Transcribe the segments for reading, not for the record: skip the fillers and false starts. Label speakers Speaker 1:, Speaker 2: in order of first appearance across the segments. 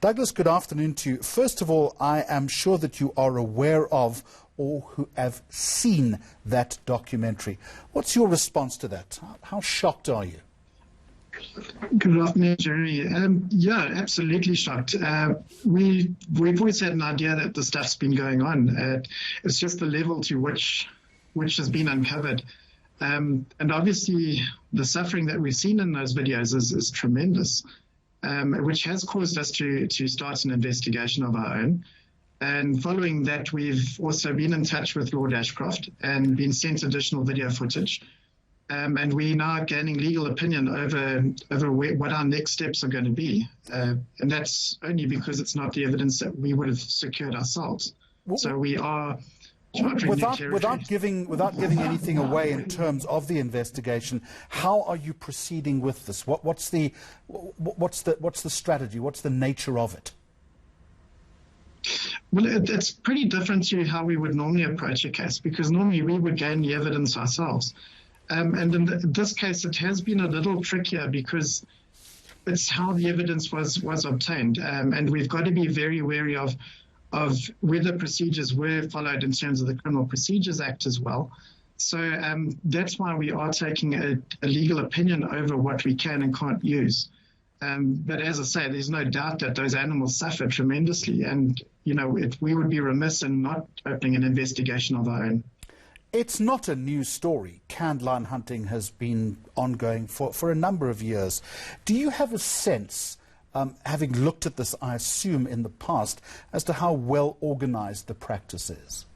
Speaker 1: Douglas, good afternoon to you. First of all, I am sure that you are aware of or who have seen that documentary. What's your response to that? How shocked are you?
Speaker 2: Good afternoon, Jerry. Yeah, absolutely shocked. We've always had an idea that the stuff's been going on. It's just the level to which has been uncovered. And obviously, the suffering that we've seen in those videos is tremendous, which has caused us to start an investigation of our own. And following that, we've also been in touch with Lord Ashcroft and been sent additional video footage. And we're now gaining legal opinion over what our next steps are going to be. And that's only because it's not the evidence that we would have secured ourselves. So we are
Speaker 1: without giving anything away in terms of the investigation. How are you proceeding with this? What's the strategy? What's the nature of it?
Speaker 2: Well, it's pretty different to how we would normally approach a case, because normally we would gain the evidence ourselves. And in this case, it has been a little trickier because it's how the evidence was obtained. And we've got to be very wary of whether procedures were followed in terms of the Criminal Procedures Act as well. So that's why we are taking a legal opinion over what we can and can't use. But as I say, there's no doubt that those animals suffer tremendously. And, you know, we would be remiss in not opening an investigation of our own.
Speaker 1: It's not a new story. Canned lion hunting has been ongoing for a number of years. Do you have a sense, having looked at this, I assume, in the past, as to how well organized the practice is?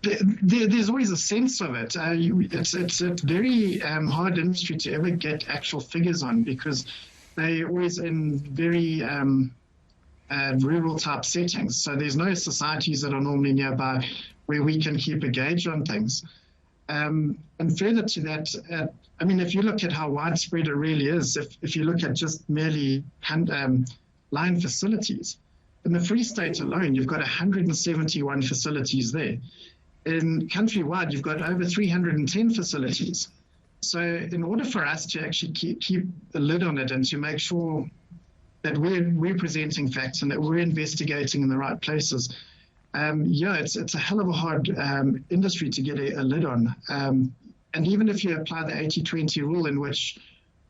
Speaker 2: There's always a sense of it. It's a very hard industry to ever get actual figures on, because they're always in very rural type settings. So there's no societies that are normally nearby where we can keep a gauge on things. And further to that, I mean, if you look at how widespread it really is, if you look at just merely lion facilities, in the Free State alone, you've got 171 facilities there. In countrywide, you've got over 310 facilities. So in order for us to actually keep a lid on it and to make sure that we're presenting facts and that we're investigating in the right places, yeah, it's a hell of a hard industry to get a lid on. And even if you apply the 80-20 rule, in which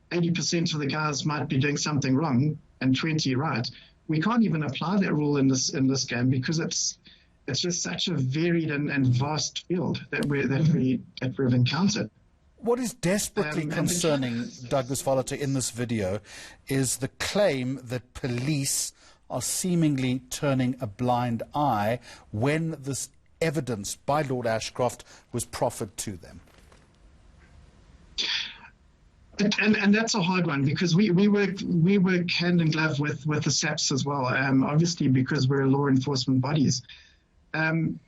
Speaker 2: 80% of the guys might be doing something wrong and 20 right, we can't even apply that rule in this game, because it's just such a varied and vast field that we've encountered.
Speaker 1: What is desperately concerning, Douglas Voliter, in this video is the claim that police are seemingly turning a blind eye when this evidence by Lord Ashcroft was proffered to them.
Speaker 2: And that's a hard one, because we work hand in glove with the SAPs as well, obviously because we're law enforcement bodies. And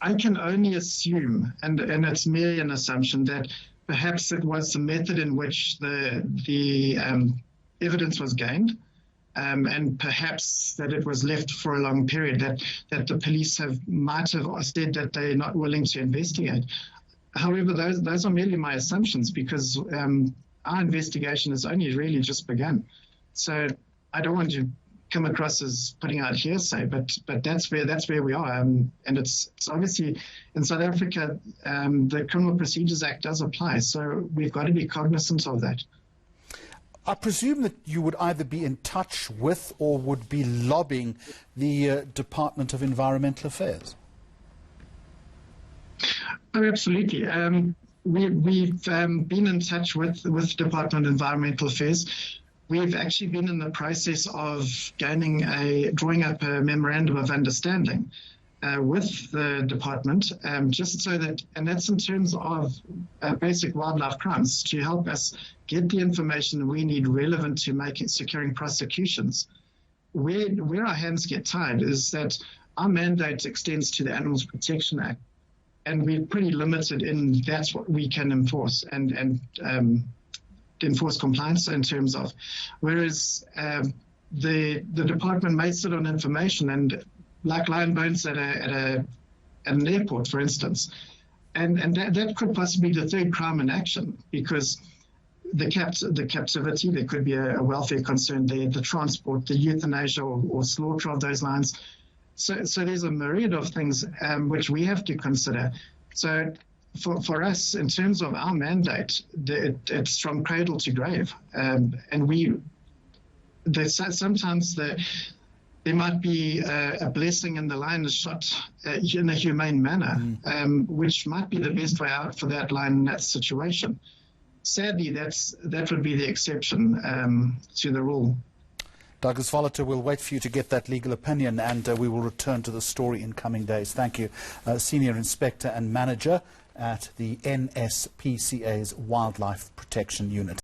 Speaker 2: I can only assume, and it's merely an assumption, that perhaps it was the method in which the evidence was gained, and perhaps that it was left for a long period, that the police might have said that they're not willing to investigate. However, those are merely my assumptions, because our investigation has only really just begun. So I don't want to come across as putting out hearsay, but that's where we are. And it's obviously in South Africa, the Criminal Procedures Act does apply, so we've got to be cognizant of that.
Speaker 1: I presume that you would either be in touch with or would be lobbying the Department of Environmental Affairs.
Speaker 2: Oh, absolutely. We've been in touch with the Department of Environmental Affairs. We've actually been in the process of drawing up a memorandum of understanding with the department, just so that, and that's in terms of basic wildlife crimes, to help us get the information we need relevant to securing prosecutions. Where our hands get tied is that our mandate extends to the Animals Protection Act, and we're pretty limited in that's what we can enforce and enforce compliance in terms of. Whereas the department may sit on information, and like lion bones at an airport, for instance, and that could possibly be the third crime in action, because the captivity, there could be a welfare concern there, the transport, the euthanasia or slaughter of those lions. So there's a myriad of things which we have to consider. So for us, in terms of our mandate, it's from cradle to grave. And sometimes there might be a blessing and the lion is shot in a humane manner, which might be the best way out for that lion in that situation. Sadly, that would be the exception to the rule.
Speaker 1: Douglas Volliter, we'll wait for you to get that legal opinion, and we will return to the story in coming days. Thank you. Senior Inspector and Manager at the NSPCA's Wildlife Protection Unit.